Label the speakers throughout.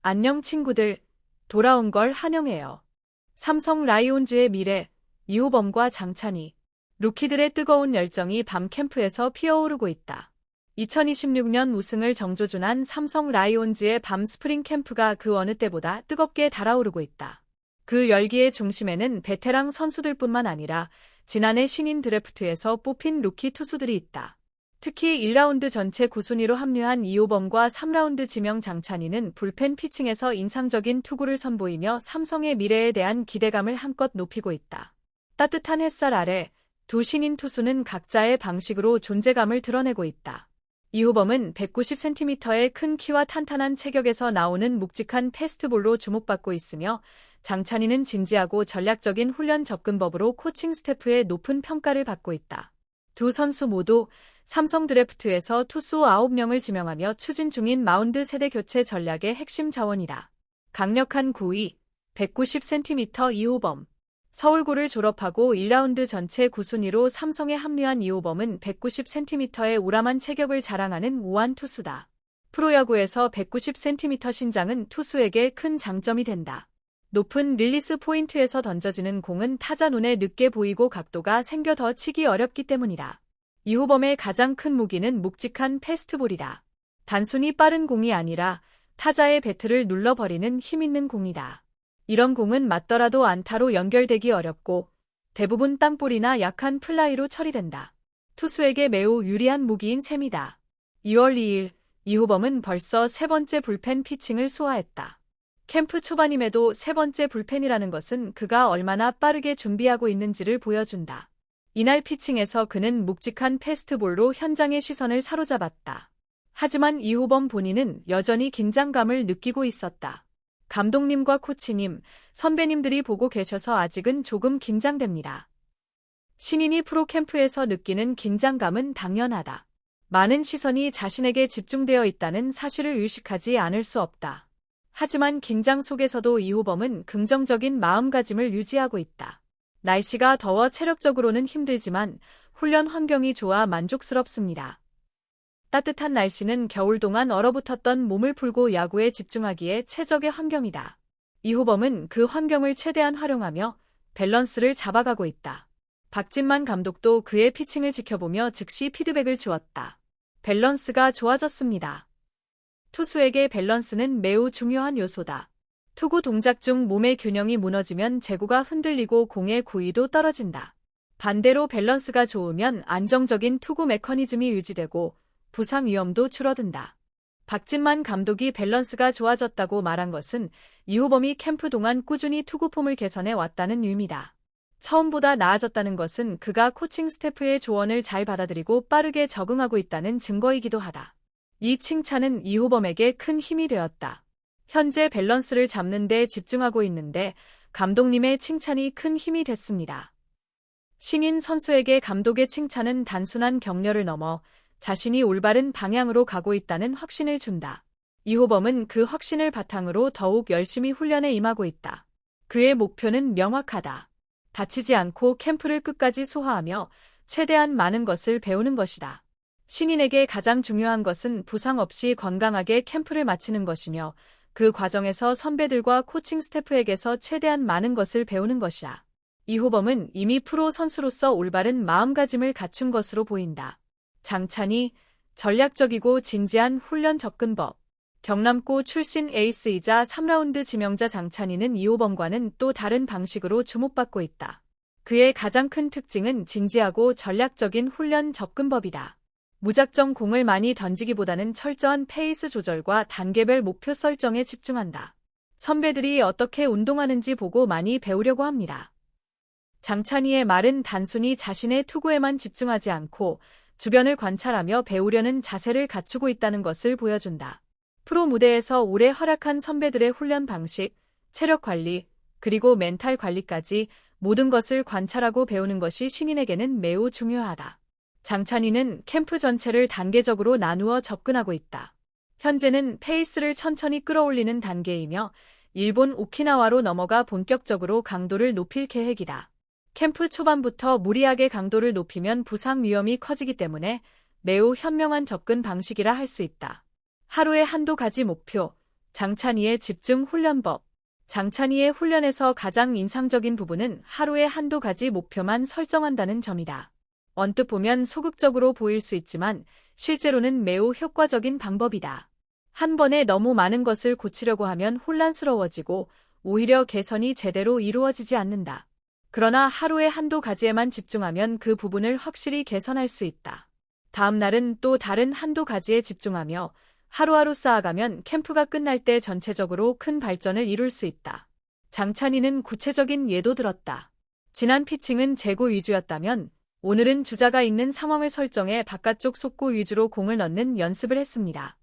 Speaker 1: 안녕 친구들, 돌아온 걸 환영해요. 삼성 라이온즈의 미래, 이호범과 장찬희. 루키들의 뜨거운 열정이 밤 캠프에서 피어오르고 있다. 2026년 우승을 정조준한 삼성 라이온즈의 밤 스프링 캠프가 그 어느 때보다 뜨겁게 달아오르고 있다. 그 열기의 중심에는 베테랑 선수들뿐만 아니라 지난해 신인 드래프트에서 뽑힌 루키 투수들이 있다. 특히 1라운드 전체 9순위로 합류한 이호범과 3라운드 지명 장찬희는 불펜 피칭에서 인상적인 투구를 선보이며 삼성의 미래에 대한 기대감을 한껏 높이고 있다. 따뜻한 햇살 아래 두 신인 투수는 각자의 방식으로 존재감을 드러내고 있다. 이호범은 190cm의 큰 키와 탄탄한 체격에서 나오는 묵직한 패스트볼로 주목받고 있으며 장찬희는 진지하고 전략적인 훈련 접근법으로 코칭 스태프의 높은 평가를 받고 있다. 두 선수 모두 삼성 드래프트에서 투수 9명을 지명하며 추진 중인 마운드 세대 교체 전략의 핵심 자원이다. 강력한 구위, 190cm 이호범. 서울고를 졸업하고 1라운드 전체 9순위로 삼성에 합류한 이호범은 190cm의 우람한 체격을 자랑하는 우완 투수다. 프로야구에서 190cm 신장은 투수에게 큰 장점이 된다. 높은 릴리스 포인트에서 던져지는 공은 타자 눈에 늦게 보이고 각도가 생겨 더 치기 어렵기 때문이다. 이호범의 가장 큰 무기는 묵직한 패스트볼이다. 단순히 빠른 공이 아니라 타자의 배트를 눌러버리는 힘있는 공이다. 이런 공은 맞더라도 안타로 연결되기 어렵고 대부분 땅볼이나 약한 플라이로 처리된다. 투수에게 매우 유리한 무기인 셈이다. 2월 2일 이호범은 벌써 세 번째 불펜 피칭을 소화했다. 캠프 초반임에도 세 번째 불펜이라는 것은 그가 얼마나 빠르게 준비하고 있는지를 보여준다. 이날 피칭에서 그는 묵직한 패스트볼로 현장의 시선을 사로잡았다. 하지만 이호범 본인은 여전히 긴장감을 느끼고 있었다. 감독님과 코치님, 선배님들이 보고 계셔서 아직은 조금 긴장됩니다. 신인이 프로캠프에서 느끼는 긴장감은 당연하다. 많은 시선이 자신에게 집중되어 있다는 사실을 의식하지 않을 수 없다. 하지만 긴장 속에서도 이호범은 긍정적인 마음가짐을 유지하고 있다. 날씨가 더워 체력적으로는 힘들지만 훈련 환경이 좋아 만족스럽습니다. 따뜻한 날씨는 겨울 동안 얼어붙었던 몸을 풀고 야구에 집중하기에 최적의 환경이다. 이호범은 그 환경을 최대한 활용하며 밸런스를 잡아가고 있다. 박진만 감독도 그의 피칭을 지켜보며 즉시 피드백을 주었다. 밸런스가 좋아졌습니다. 투수에게 밸런스는 매우 중요한 요소다. 투구 동작 중 몸의 균형이 무너지면 제구가 흔들리고 공의 고의도 떨어진다. 반대로 밸런스가 좋으면 안정적인 투구 메커니즘이 유지되고 부상 위험도 줄어든다. 박진만 감독이 밸런스가 좋아졌다고 말한 것은 이호범이 캠프 동안 꾸준히 투구 폼을 개선해 왔다는 의미다. 처음보다 나아졌다는 것은 그가 코칭 스태프의 조언을 잘 받아들이고 빠르게 적응하고 있다는 증거이기도 하다. 이 칭찬은 이호범에게 큰 힘이 되었다. 현재 밸런스를 잡는 데 집중하고 있는데 감독님의 칭찬이 큰 힘이 됐습니다. 신인 선수에게 감독의 칭찬은 단순한 격려를 넘어 자신이 올바른 방향으로 가고 있다는 확신을 준다. 이호범은 그 확신을 바탕으로 더욱 열심히 훈련에 임하고 있다. 그의 목표는 명확하다. 다치지 않고 캠프를 끝까지 소화하며 최대한 많은 것을 배우는 것이다. 신인에게 가장 중요한 것은 부상 없이 건강하게 캠프를 마치는 것이며 그 과정에서 선배들과 코칭 스태프에게서 최대한 많은 것을 배우는 것이다. 이호범은 이미 프로 선수로서 올바른 마음가짐을 갖춘 것으로 보인다. 장찬희, 전략적이고 진지한 훈련 접근법. 경남고 출신 에이스이자 3라운드 지명자 장찬희는 이호범과는 또 다른 방식으로 주목받고 있다. 그의 가장 큰 특징은 진지하고 전략적인 훈련 접근법이다. 무작정 공을 많이 던지기보다는 철저한 페이스 조절과 단계별 목표 설정에 집중한다. 선배들이 어떻게 운동하는지 보고 많이 배우려고 합니다. 장찬희의 말은 단순히 자신의 투구에만 집중하지 않고 주변을 관찰하며 배우려는 자세를 갖추고 있다는 것을 보여준다. 프로 무대에서 오래 활약한 선배들의 훈련 방식, 체력 관리, 그리고 멘탈 관리까지 모든 것을 관찰하고 배우는 것이 신인에게는 매우 중요하다. 장찬희는 캠프 전체를 단계적으로 나누어 접근하고 있다. 현재는 페이스를 천천히 끌어올리는 단계이며 일본 오키나와로 넘어가 본격적으로 강도를 높일 계획이다. 캠프 초반부터 무리하게 강도를 높이면 부상 위험이 커지기 때문에 매우 현명한 접근 방식이라 할 수 있다. 하루에 한두 가지 목표, 장찬희의 집중 훈련법. 장찬희의 훈련에서 가장 인상적인 부분은 하루에 한두 가지 목표만 설정한다는 점이다. 언뜻 보면 소극적으로 보일 수 있지만 실제로는 매우 효과적인 방법이다. 한 번에 너무 많은 것을 고치려고 하면 혼란스러워지고 오히려 개선이 제대로 이루어지지 않는다. 그러나 하루에 한두 가지에만 집중하면 그 부분을 확실히 개선할 수 있다. 다음 날은 또 다른 한두 가지에 집중하며 하루하루 쌓아가면 캠프가 끝날 때 전체적으로 큰 발전을 이룰 수 있다. 장찬희는 구체적인 예도 들었다. 지난 피칭은 제구 위주였다면 오늘은 주자가 있는 상황을 설정해 바깥쪽 속구 위주로 공을 넣는 연습을 했습니다.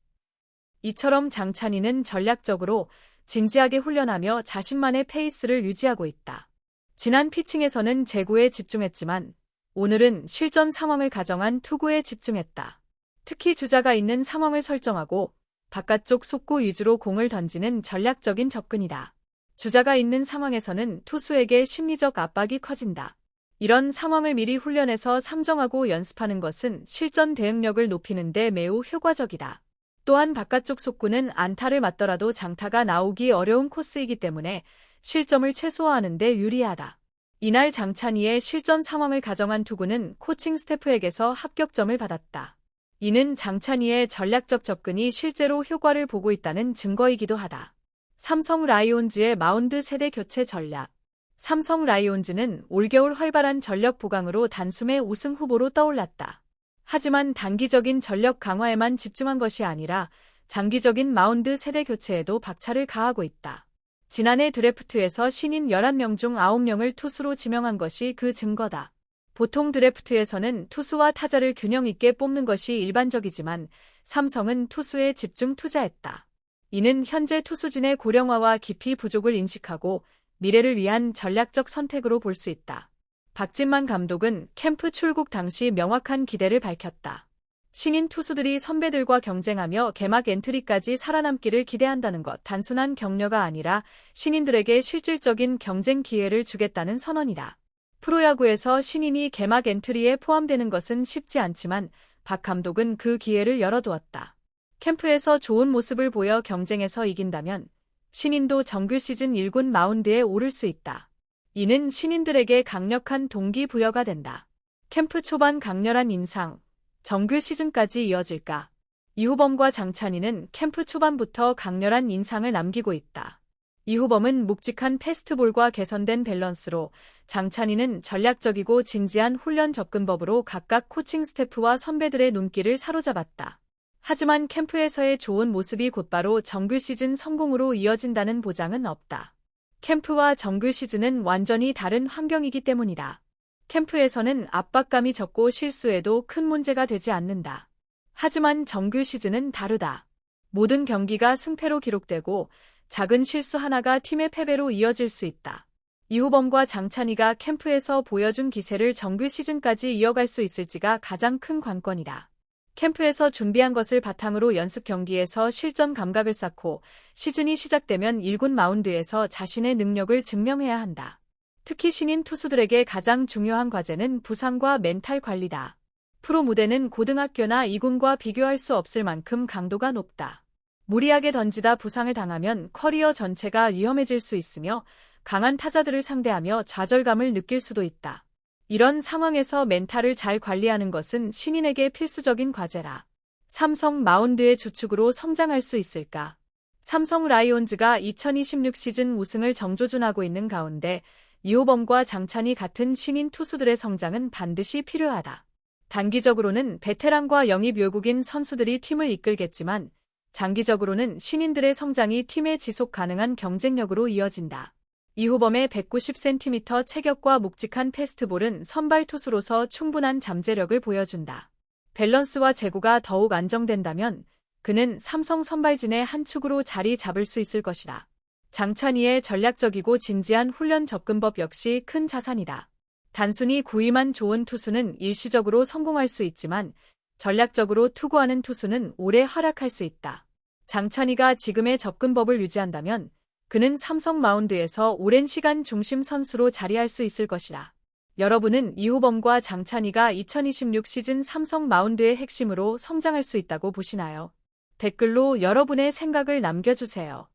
Speaker 1: 이처럼 장찬희는 전략적으로 진지하게 훈련하며 자신만의 페이스를 유지하고 있다. 지난 피칭에서는 제구에 집중했지만 오늘은 실전 상황을 가정한 투구에 집중했다. 특히 주자가 있는 상황을 설정하고 바깥쪽 속구 위주로 공을 던지는 전략적인 접근이다. 주자가 있는 상황에서는 투수에게 심리적 압박이 커진다. 이런 상황을 미리 훈련해서 상정하고 연습하는 것은 실전 대응력을 높이는 데 매우 효과적이다. 또한 바깥쪽 속구는 안타를 맞더라도 장타가 나오기 어려운 코스이기 때문에 실점을 최소화하는 데 유리하다. 이날 장찬희의 실전 상황을 가정한 투구는 코칭 스태프에게서 합격점을 받았다. 이는 장찬희의 전략적 접근이 실제로 효과를 보고 있다는 증거이기도 하다. 삼성 라이온즈의 마운드 세대 교체 전략. 삼성 라이온즈는 올겨울 활발한 전력 보강으로 단숨에 우승 후보로 떠올랐다. 하지만 단기적인 전력 강화에만 집중한 것이 아니라 장기적인 마운드 세대 교체에도 박차를 가하고 있다. 지난해 드래프트에서 신인 11명 중 9명을 투수로 지명한 것이 그 증거다. 보통 드래프트에서는 투수와 타자를 균형 있게 뽑는 것이 일반적이지만 삼성은 투수에 집중 투자했다. 이는 현재 투수진의 고령화와 깊이 부족을 인식하고 미래를 위한 전략적 선택으로 볼 수 있다. 박진만 감독은 캠프 출국 당시 명확한 기대를 밝혔다. 신인 투수들이 선배들과 경쟁하며 개막 엔트리까지 살아남기를 기대한다는 것, 단순한 격려가 아니라 신인들에게 실질적인 경쟁 기회를 주겠다는 선언이다. 프로야구에서 신인이 개막 엔트리에 포함되는 것은 쉽지 않지만 박 감독은 그 기회를 열어두었다. 캠프에서 좋은 모습을 보여 경쟁에서 이긴다면 신인도 정규 시즌 1군 마운드에 오를 수 있다. 이는 신인들에게 강력한 동기부여가 된다. 캠프 초반 강렬한 인상, 정규 시즌까지 이어질까? 이후범과 장찬희는 캠프 초반부터 강렬한 인상을 남기고 있다. 이후범은 묵직한 패스트볼과 개선된 밸런스로, 장찬희는 전략적이고 진지한 훈련 접근법으로 각각 코칭 스태프와 선배들의 눈길을 사로잡았다. 하지만 캠프에서의 좋은 모습이 곧바로 정규 시즌 성공으로 이어진다는 보장은 없다. 캠프와 정규 시즌은 완전히 다른 환경이기 때문이다. 캠프에서는 압박감이 적고 실수해도 큰 문제가 되지 않는다. 하지만 정규 시즌은 다르다. 모든 경기가 승패로 기록되고 작은 실수 하나가 팀의 패배로 이어질 수 있다. 이후범과 장찬희가 캠프에서 보여준 기세를 정규 시즌까지 이어갈 수 있을지가 가장 큰 관건이다. 캠프에서 준비한 것을 바탕으로 연습 경기에서 실전 감각을 쌓고 시즌이 시작되면 1군 마운드에서 자신의 능력을 증명해야 한다. 특히 신인 투수들에게 가장 중요한 과제는 부상과 멘탈 관리다. 프로 무대는 고등학교나 2군과 비교할 수 없을 만큼 강도가 높다. 무리하게 던지다 부상을 당하면 커리어 전체가 위험해질 수 있으며 강한 타자들을 상대하며 좌절감을 느낄 수도 있다. 이런 상황에서 멘탈을 잘 관리하는 것은 신인에게 필수적인 과제라. 삼성 마운드의 주축으로 성장할 수 있을까? 삼성 라이온즈가 2026 시즌 우승을 정조준하고 있는 가운데 이호범과 장찬희 같은 신인 투수들의 성장은 반드시 필요하다. 단기적으로는 베테랑과 영입 외국인 선수들이 팀을 이끌겠지만 장기적으로는 신인들의 성장이 팀의 지속 가능한 경쟁력으로 이어진다. 이호범의 190cm 체격과 묵직한 패스트볼은 선발 투수로서 충분한 잠재력을 보여준다. 밸런스와 제구가 더욱 안정된다면 그는 삼성 선발진의 한 축으로 자리 잡을 수 있을 것이다. 장찬희의 전략적이고 진지한 훈련 접근법 역시 큰 자산이다. 단순히 구위만 좋은 투수는 일시적으로 성공할 수 있지만 전략적으로 투구하는 투수는 오래 활약할 수 있다. 장찬희가 지금의 접근법을 유지한다면 그는 삼성 마운드에서 오랜 시간 중심 선수로 자리할 수 있을 것이다. 여러분은 이호범과 장찬희가 2026 시즌 삼성 마운드의 핵심으로 성장할 수 있다고 보시나요? 댓글로 여러분의 생각을 남겨주세요.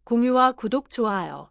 Speaker 1: 공유와 구독, 좋아요.